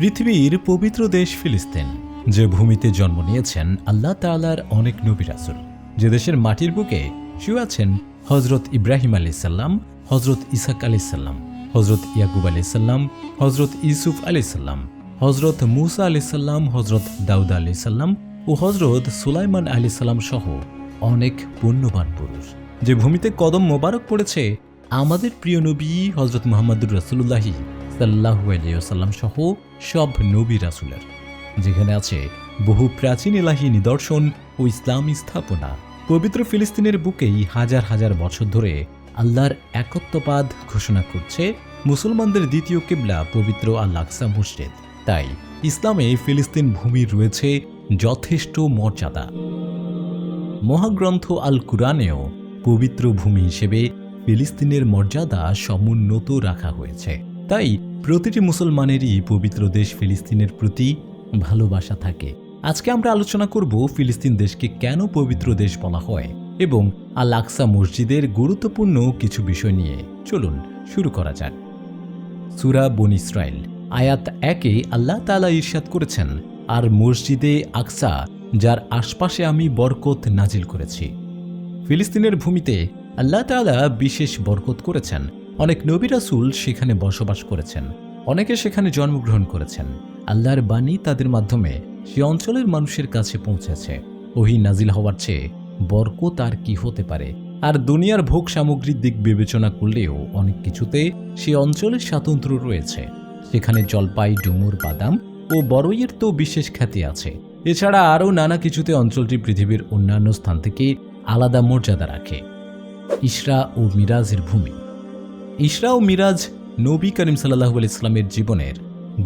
পৃথিবীর পবিত্র দেশ ফিলিস্তিন, যে ভূমিতে জন্ম নিয়েছেন আল্লাহ তাআলার অনেক নবী রাসূল, যে দেশের মাটির বুকে শুয়ে আছেন হযরত ইব্রাহিম আলাইহিসসালাম, হযরত ইসহাক আলাইহিসসালাম, হযরত ইয়াকুব আলাইহিসসালাম, হযরত ইউসুফ আলাইহিসসালাম, হযরত মূসা আলাইহিসসালাম, হযরত দাউদ আলাইহিসসালাম ও হযরত সুলাইমান আলাইহিসসালাম সহ অনেক পুণ্যবান পুরুষ, যে ভূমিতে কদম মোবারক পড়েছে আমাদের প্রিয় নবী হযরত মুহাম্মদুর রাসূলুল্লাহ সাল্লাল্লাহু আলাইহি ওয়াসাল্লাম সহ সব নবী রাসূলের, যেখানে আছে বহু প্রাচীন ইলাহি নিদর্শন ও ইসলামী স্থাপনা। পবিত্র ফিলিস্তিনের বুকেই হাজার হাজার বছর ধরে আল্লাহর একত্ববাদ ঘোষণা করছে মুসলমানদের দ্বিতীয় কিবলা পবিত্র আল আকসা মসজিদ। তাই ইসলামে ফিলিস্তিন ভূমির রয়েছে যথেষ্ট মর্যাদা। মহাগ্রন্থ আল কুরআনেও পবিত্র ভূমি হিসেবে ফিলিস্তিনের মর্যাদা সমুন্নত রাখা হয়েছে। তাই প্রতিটি মুসলমানেরই পবিত্র দেশ ফিলিস্তিনের প্রতি ভালোবাসা থাকে। আজকে আমরা আলোচনা করব ফিলিস্তিন দেশকে কেন পবিত্র দেশ বলা হয় এবং আল আকসা মসজিদের গুরুত্বপূর্ণ কিছু বিষয় নিয়ে। চলুন শুরু করা যাক। সূরা বনী ইসরাইল আয়াত 1-এ আল্লাহ তাআলা ইরশাদ করেছেন, আর মসজিদে আকসা যার আশপাশে আমি বরকত নাজিল করেছি। ফিলিস্তিনের ভূমিতে আল্লাহ তাআলা বিশেষ বরকত করেছেন। অনেক নবী রাসূল সেখানে বসবাস করেছেন, অনেকে সেখানে জন্মগ্রহণ করেছেন। আল্লাহর বাণী তাদের মাধ্যমে সে অঞ্চলের মানুষের কাছে পৌঁছেছে। ওহী নাজিল হওয়ার চেয়ে বরকত আর কি হতে পারে? আর দুনিয়ার ভোগ সামগ্রীর দিক বিবেচনা করলেও অনেক কিছুতে সে অঞ্চলের স্বাতন্ত্র্য রয়েছে। সেখানে জলপাই, ডুমুর, বাদাম ও বড়ইয়ের তো বিশেষ খ্যাতি আছে। এছাড়া আরও নানা কিছুতে অঞ্চলটি পৃথিবীর অন্যান্য স্থান থেকে আলাদা মর্যাদা রাখে। ইসরা ও মিরাজের ভূমি। ইসরা ও মিরাজ নবী করিম সাল্লাল্লাহু আলাইহি ওয়াসাল্লামের জীবনের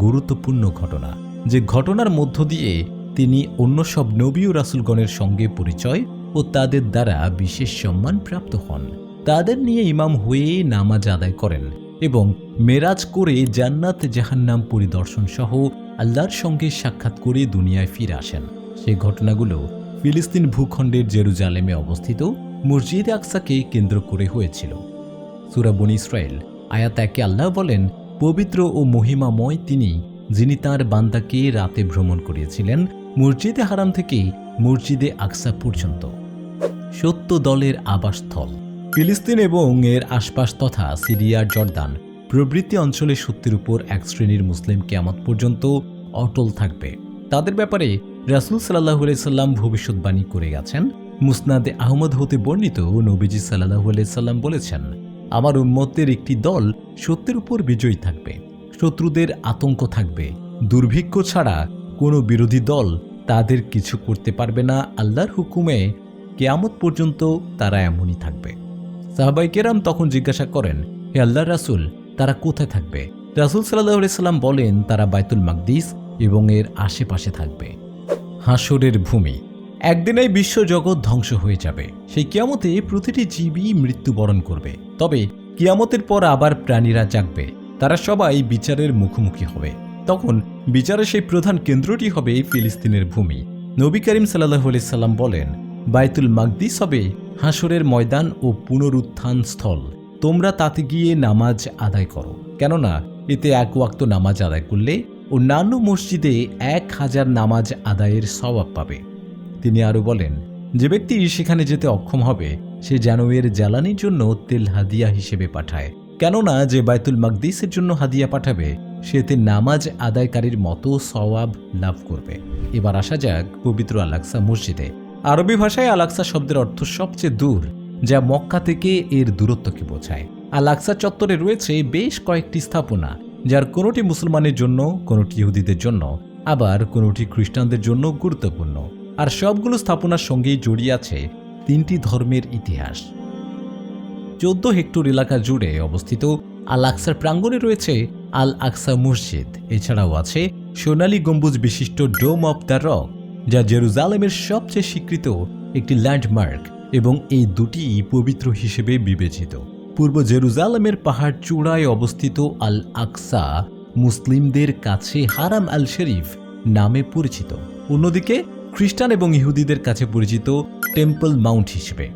গুরুত্বপূর্ণ ঘটনা, যে ঘটনার মধ্য দিয়ে তিনি অন্য সব নবী ও রাসূলগণের সঙ্গে পরিচয় ও তাদের দ্বারা বিশেষ সম্মান প্রাপ্ত হন। তাদের নিয়ে ইমাম হয়ে নামাজ আদায় করেন এবং মেরাজ করে জান্নাত জাহান্নাম পরিদর্শন সহ আল্লাহর সঙ্গে সাক্ষাৎ করে দুনিয়ায় ফিরে আসেন। সেই ঘটনাগুলো ফিলিস্তিন ভূখণ্ডের জেরুজালেমে অবস্থিত মসজিদে আকসাকে কেন্দ্র করে হয়েছিল। সূরা বনী ইসরাইল আয়াত 1-এ আল্লাহ বলেন, পবিত্র ও মহিমাময় তিনি, যিনি তাঁর বান্দাকে রাতে ভ্রমণ করিয়েছিলেন মসজিদে হারাম থেকে মসজিদে আকসা পর্যন্ত। 70 দলের আবাসস্থল। ফিলিস্তিন এবং এর আশপাশ তথা সিরিয়া, জর্দান প্রভৃতি অঞ্চলে 70-এর উপর এক শ্রেণীর মুসলিম কিয়ামত পর্যন্ত অটল থাকবে। তাদের ব্যাপারে রাসূল সাল্লাল্লাহু আলাইহি সাল্লাম ভবিষ্যৎবাণী করে গেছেন। মুসনাদে আহমদ হতে বর্ণিত নবীজি সাল্লাল্লাহু আলাইহি সাল্লাম বলেছেন, আমার উম্মতের একটি দল 70-এর উপর বিজয়ী থাকবে। শত্রুদের আতঙ্ক থাকবে। দুর্ভিক্ষ ছাড়া কোনো বিরোধী দল তাদের কিছু করতে পারবে না। আল্লাহর হুকুমে কিয়ামত পর্যন্ত তারা এমনই থাকবে। সাহাবায়ে কেরাম তখন জিজ্ঞাসা করেন, হে আল্লাহর রাসূল, তারা কোথায় থাকবে? রাসূল সাল্লাল্লাহু আলাইহি সাল্লাম বলেন, তারা বাইতুল মাকদিস এবং এর আশেপাশে থাকবে। হাসরের ভূমি। একদিন এই বিশ্বজগৎ ধ্বংস হয়ে যাবে। সেই কিয়ামতে প্রতিটি জীবই মৃত্যুবরণ করবে। তবে কিয়ামতের পর আবার প্রাণীরা জাগবে। তারা সবাই বিচারের মুখোমুখি হবে। তখন বিচারের সেই প্রধান কেন্দ্রটি হবে ফিলিস্তিনের ভূমি। নবী করিম সাল্লাল্লাহু আলাইহি সাল্লাম বলেন, বাইতুল মাকদিস হবে হাসরের ময়দান ও পুনরুত্থান স্থল। তোমরা তাতে গিয়ে নামাজ আদায় করো, কেননা এতে 1 ওয়াক্ত নামাজ আদায় করলে অন্যান্য মসজিদে 1000 নামাজ আদায়ের সওয়াব পাবে। তিনি আরও বলেন, যে ব্যক্তি সেখানে যেতে অক্ষম হবে সে যেন এর জ্বালানির জন্য তেল হাদিয়া হিসেবে পাঠায়, কেননা যে বাইতুল মাকদিসের জন্য হাদিয়া পাঠাবে সেতে নামাজ আদায়কারীর মতো সওয়াব লাভ করবে। এবার আসা যাক পবিত্র আল আকসা মসজিদে। আরবি ভাষায় আল আকসা শব্দের অর্থ সবচেয়ে দূর, যা মক্কা থেকে এর দূরত্বকে বোঝায়। আল আকসা চত্বরে রয়েছে বেশ কয়েকটি স্থাপনা, যার কোনোটি মুসলমানের জন্য, কোনোটি ইহুদিদের জন্য, আবার কোনোটি খ্রিস্টানদের জন্য গুরুত্বপূর্ণ। আর সবগুলো স্থাপনার সঙ্গেই জড়িয়ে আছে 3টি ধর্মের ইতিহাস। 14 হেক্টর এলাকা জুড়ে অবস্থিত আল আকসার প্রাঙ্গণে রয়েছে আল আকসা মসজিদ। এছাড়াও আছে সোনালী গম্বুজ বিশিষ্ট ডোম অব দ্য রক, যা জেরুজালেমের সবচেয়ে স্বীকৃত একটি ল্যান্ডমার্ক এবং এই দুটি পবিত্র হিসেবে বিবেচিত। পূর্ব জেরুজালেমের পাহাড় চূড়ায় অবস্থিত আল আকসা মুসলিমদের কাছে হারাম আল শরীফ নামে পরিচিত। অন্যদিকে খ্রিস্টান এবং ইহুদিদের কাছে পরিচিত টেম্পল মাউন্ট হিসেবে।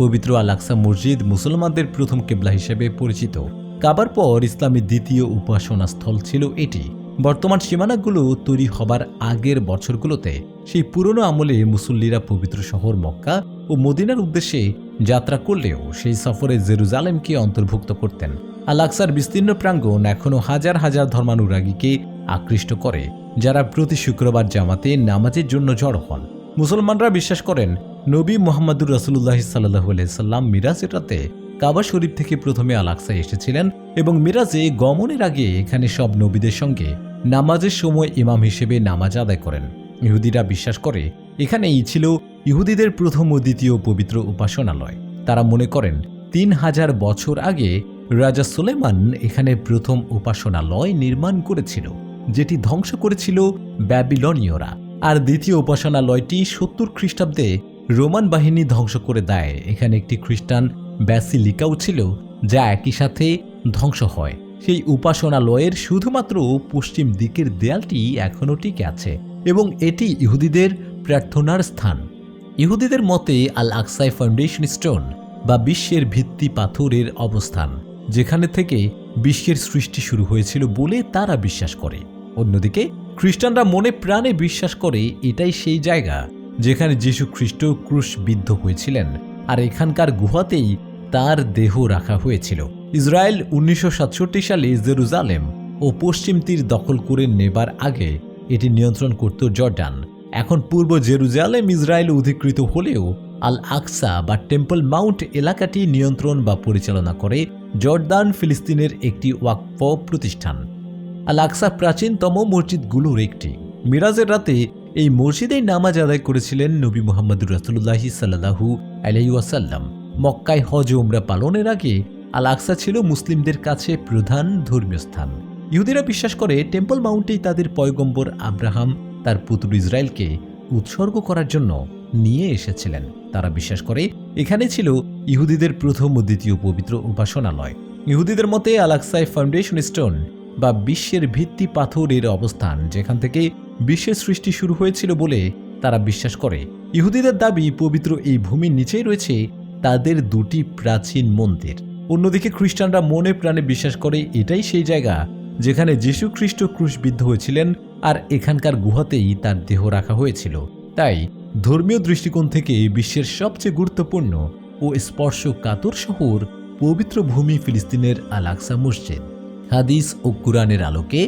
পবিত্র আল আকসা মসজিদ মুসলমানদের প্রথম কিবলা হিসেবে পরিচিত। কাবার পর ইসলামের দ্বিতীয় উপাসনা স্থল ছিল এটি। বর্তমান সীমানাগুলো তৈরি হবার আগের বছরগুলোতে সেই পুরনো আমলে মুসল্লিরা পবিত্র শহর মক্কা ও মদিনার উদ্দেশ্যে যাত্রা করলেও সেই সফরে জেরুজালেমকে অন্তর্ভুক্ত করতেন। আল আকসার বিস্তীর্ণ প্রাঙ্গণ এখনও হাজার হাজার ধর্মানুরাগীকে আকৃষ্ট করে, যারা প্রতি শুক্রবার জামাতে নামাজের জন্য জড়ো হন। মুসলমানরা বিশ্বাস করেন নবী মুহাম্মদুর রাসূলুল্লাহ সাল্লাল্লাহু আলাইহি সাল্লাম মিরাজের রাতে কাবা শরীফ থেকে প্রথমে আল আকসায় এসেছিলেন এবং মিরাজে গমনের আগে এখানে সব নবীদের সঙ্গে নামাজের সময় ইমাম হিসেবে নামাজ আদায় করেন। ইহুদিরা বিশ্বাস করে এখানেই ছিল ইহুদিদের প্রথম ও দ্বিতীয় পবিত্র উপাসনালয়। তারা মনে করেন 3000 বছর আগে রাজা সুলেমান এখানে প্রথম উপাসনালয় নির্মাণ করেছিল, যেটি ধ্বংস করেছিল ব্যাবিলনীয়রা। আর দ্বিতীয় উপাসনালয়টি 70 খ্রিস্টাব্দে রোমান বাহিনী ধ্বংস করে দেয়। এখানে একটি খ্রিস্টান ব্যাসিলিকাও ছিল, যা একই সাথে ধ্বংস হয়। সেই উপাসনালয়ের শুধুমাত্র পশ্চিম দিকের দেয়ালটি এখনও টিকে আছে এবং এটি ইহুদিদের প্রার্থনার স্থান। ইহুদিদের মতে আল আকসায় ফাউন্ডেশন স্টোন বা বিশ্বের ভিত্তি পাথরের অবস্থান, যেখানে থেকে বিশ্বের সৃষ্টি শুরু হয়েছিল বলে তারা বিশ্বাস করে। অন্যদিকে খ্রিস্টানরা মনে প্রাণে বিশ্বাস করে এটাই সেই জায়গা যেখানে যীশু খ্রিস্ট ক্রুশবিদ্ধ হয়েছিলেন, আর এখানকার গুহাতেই তার দেহ রাখা হয়েছিল। ইসরায়েল 1967 সালে জেরুজালেম ও পশ্চিম তীর দখল করে নেবার আগে এটি নিয়ন্ত্রণ করত জর্ডান। এখন পূর্ব জেরুজালেম ইসরায়েল অধিকৃত হলেও আল আকসা বা টেম্পল মাউন্ট এলাকাটি নিয়ন্ত্রণ বা পরিচালনা করে জর্দান ফিলিস্তিনের একটি ওয়াকফ প্রতিষ্ঠান। আল আকসা প্রাচীনতম মসজিদগুলোর একটি। মিরাজের রাতে এই মসজিদেই নামাজ আদায় করেছিলেন নবী মুহাম্মদুর রাসূলুল্লাহ সাল্লাল্লাহু আলাইহি ওয়াসাল্লাম। মক্কায় হজ ও উমরা পালনের আগে আল আকসা ছিল মুসলিমদের কাছে প্রধান ধর্মীয় স্থান। ইহুদিরা বিশ্বাস করে টেম্পল মাউন্টেই তাদের পয়গম্বর আব্রাহাম তার পুত্র ইসরায়েলকে উৎসর্গ করার জন্য নিয়ে এসেছিলেন। তারা বিশ্বাস করে এখানে ছিল ইহুদিদের প্রথম ও দ্বিতীয় পবিত্র উপাসনালয়। ইহুদিদের মতে আল আকসায় ফাউন্ডেশন স্টোন বা বিশ্বের ভিত্তি পাথরের অবস্থান, যেখান থেকে বিশ্বের সৃষ্টি শুরু হয়েছিল বলে তারা বিশ্বাস করে। ইহুদিদের দাবি পবিত্র এই ভূমির নিচেই রয়েছে তাদের দুটি প্রাচীন মন্দির। অন্যদিকে খ্রিস্টানরা মনে প্রাণে বিশ্বাস করে এটাই সেই জায়গা যেখানে যীশু খ্রিস্ট ক্রুশবিদ্ধ হয়েছিলেন, আর এখানকার গুহাতেই তার দেহ রাখা হয়েছিল। তাই ধর্মীয় দৃষ্টিকোণ থেকে বিশ্বের সবচেয়ে গুরুত্বপূর্ণ ও স্পর্শকাতর শহর পবিত্র ভূমি ফিলিস্তিনের আল আকসা মসজিদ। হাদিস ও কুরআনের আলোকে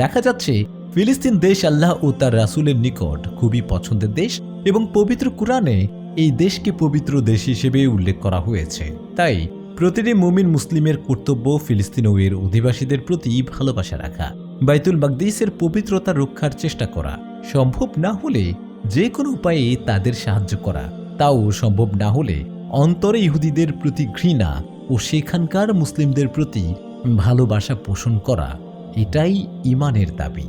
দেখা যাচ্ছে ফিলিস্তিন দেশ আল্লাহ ও তার রাসূলের নিকট খুবই পছন্দের দেশ এবং পবিত্র কুরআনে এই দেশকে পবিত্র দেশ হিসেবে উল্লেখ করা হয়েছে। তাই প্রতিটি মুমিন মুসলিমের কর্তব্য ফিলিস্তিন ও এর অধিবাসীদের প্রতি ভালোবাসা রাখা, বাইতুল মাকদিসের পবিত্রতা রক্ষার চেষ্টা করা, সম্ভব না হলে যে কোনো উপায়ে তাদের সাহায্য করা, তাও সম্ভব না হলে অন্তরে ইহুদিদের প্রতি ঘৃণা ও সেখানকার মুসলিমদের প্রতি ভালোবাসা পোষণ করা, এটাই ঈমানের দাবি।